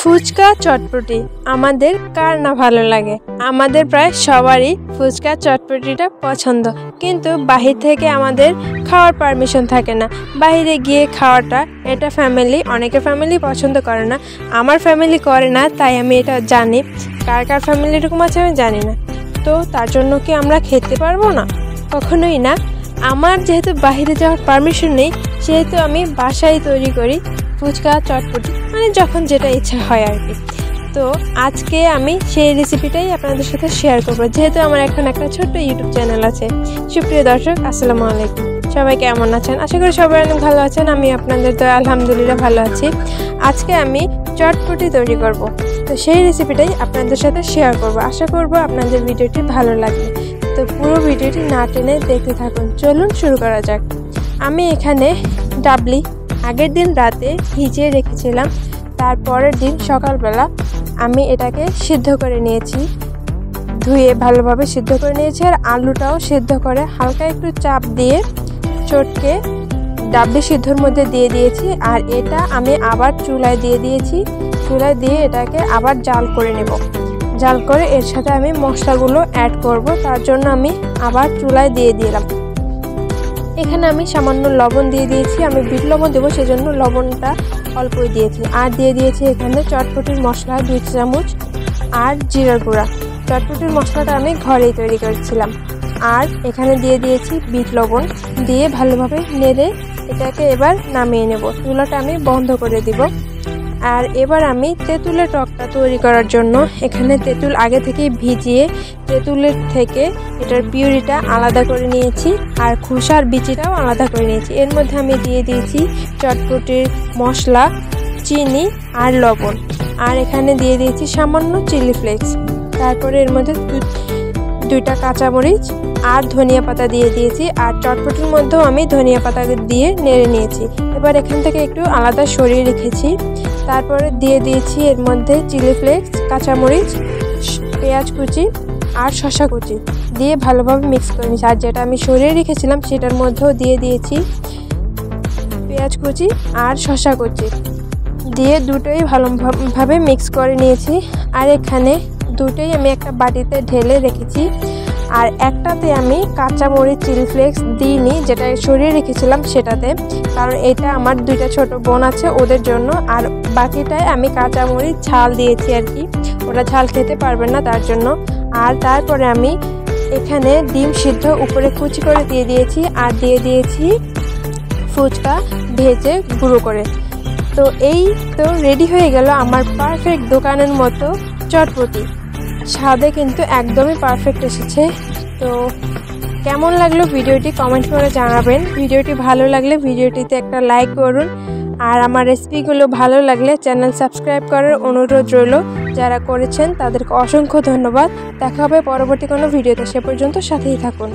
ফুচকা চটপটি আমাদের কার না ভালো লাগে। আমাদের প্রায় সবারই ফুচকা চটপটিটা পছন্দ, কিন্তু বাহির থেকে আমাদের খাওয়ার পারমিশন থাকে না। বাইরে গিয়ে খাওয়াটা এটা অনেকের ফ্যামিলি পছন্দ করে না, আমার ফ্যামিলি করে না, তাই আমি এটা জানি। কার কার ফ্যামিলি এরকম আছে আমি জানি না। তো তার জন্য কি আমরা খেতে পারবো না? কখনোই না। আমার যেহেতু বাইরে যাওয়ার পারমিশন নেই, সেহেতু আমি বাসায় তৈরি করি ফুচকা চটপটি, মানে যখন যেটা ইচ্ছা হয় আর কি। তো আজকে আমি সেই রেসিপিটাই আপনাদের সাথে শেয়ার করবো, যেহেতু আমার এখন একটা ছোট্ট ইউটিউব চ্যানেল আছে। সুপ্রিয় দর্শক, আসসালামু আলাইকুম। সবাই কেমন আছেন? আশা করি সবাই অনেক ভালো আছেন। আমি আপনাদের তো আলহামদুলিল্লাহ ভালো আছি। আজকে আমি চটপটি তৈরি করব, তো সেই রেসিপিটাই আপনাদের সাথে শেয়ার করব। আশা করব আপনাদের ভিডিওটি ভালো লাগবে। তো পুরো ভিডিওটি না টেনে দেখতে থাকুন। চলুন শুরু করা যাক। আমি এখানে ডাবলি আগের দিন রাতে ভিজিয়ে রেখেছিলাম, তারপরের দিন সকালবেলা আমি এটাকে সিদ্ধ করে নিয়েছি, ধুয়ে ভালোভাবে সিদ্ধ করে নিয়েছি। আর আলুটাও সিদ্ধ করে হালকা একটু চাপ দিয়ে চটকে ডাবলি সিদ্ধর মধ্যে দিয়ে দিয়েছি। আর এটা আমি আবার চুলায় দিয়ে দিয়েছি। চুলায় দিয়ে এটাকে আবার জাল করে নেব। জাল করে এর সাথে আমি মশলাগুলো অ্যাড করব, তার জন্য আমি আবার চুলায় দিয়ে দিলাম। এখানে আমি সামান্য লবণ দিয়ে দিয়েছি, আমি বিট লবণ দেবো সেজন্য লবণটা অল্পই দিয়েছি। আর দিয়ে দিয়েছি এখানে চটপটির মশলা 2 চামচ আর জিরার গুঁড়া। চটপটির মশলাটা আমি ঘরেই তৈরি করেছিলাম। আর এখানে দিয়ে দিয়েছি বিট লবণ, দিয়ে ভালোভাবে নেড়ে এটাকে এবার নামিয়ে নেব। চুলাটা আমি বন্ধ করে দিব। আর এবার আমি তেঁতুলের টকটা তৈরি করার জন্য এখানে তেঁতুল আগে থেকেই ভিজিয়ে তেঁতুলের থেকে এটার পিউরিটা আলাদা করে নিয়েছি, আর খোসার বিচিটাও আলাদা করে নিয়েছি। এর মধ্যে আমি দিয়ে দিয়েছি চটপটির মশলা, চিনি আর লবণ। আর এখানে দিয়ে দিয়েছি সামান্য চিলি ফ্লেক্স। তারপরে এর মধ্যে 2টা কাঁচামরিচ আর ধনিয়া পাতা দিয়ে দিয়েছি। আর চটপটির মধ্যেও আমি ধনিয়া পাতা দিয়ে নেড়ে নিয়েছি। এবার এখান থেকে একটু আলাদা সরিয়ে রেখেছি। তারপরে দিয়ে দিয়েছি এর মধ্যে চিলি ফ্লেক্স, কাঁচামরিচ, পেঁয়াজ কুচি আর শসা কুচি দিয়ে ভালোভাবে মিক্স করে নিয়েছি। আর যেটা আমি সরিয়ে রেখেছিলাম সেটার মধ্যেও দিয়ে দিয়েছি পেঁয়াজ কুচি আর শসা কুচি দিয়ে দুটোই ভালোভাবে মিক্স করে নিয়েছি। আর এখানে দুটোই আমি একটা বাটিতে ঢেলে রেখেছি। আর একটাতে আমি কাঁচামরিচ চিলি ফ্লেক্স দিইনি, যেটা সরিয়ে রেখেছিলাম সেটাতে, কারণ এটা আমার 2টা ছোট বোন আছে ওদের জন্য। আর বাকিটায় আমি কাঁচামরিচ ঝাল দিয়েছি আর কি, ওরা ঝাল খেতে পারবে না তার জন্য। আর তারপরে আমি এখানে ডিম সিদ্ধ উপরে কুচি করে দিয়ে দিয়েছি। আর দিয়ে দিয়েছি ফুচকা ভেজে গুঁড়ো করে। তো এই তো রেডি হয়ে গেল আমার পারফেক্ট দোকানের মতো চটপটি। স্বাদে কিন্তু একদমই পারফেক্ট এসেছে। তো কেমন লাগলো ভিডিওটি কমেন্ট করে জানাবেন। ভিডিওটি ভালো লাগলে ভিডিওটিতে একটা লাইক করুন। আর আমার রেসিপিগুলো ভালো লাগলে চ্যানেল সাবস্ক্রাইব করার অনুরোধ রইল। যারা করেছেন তাদেরকে অসংখ্য ধন্যবাদ। দেখা হবে পরবর্তী কোনো ভিডিওতে, সে পর্যন্ত সাথেই থাকুন।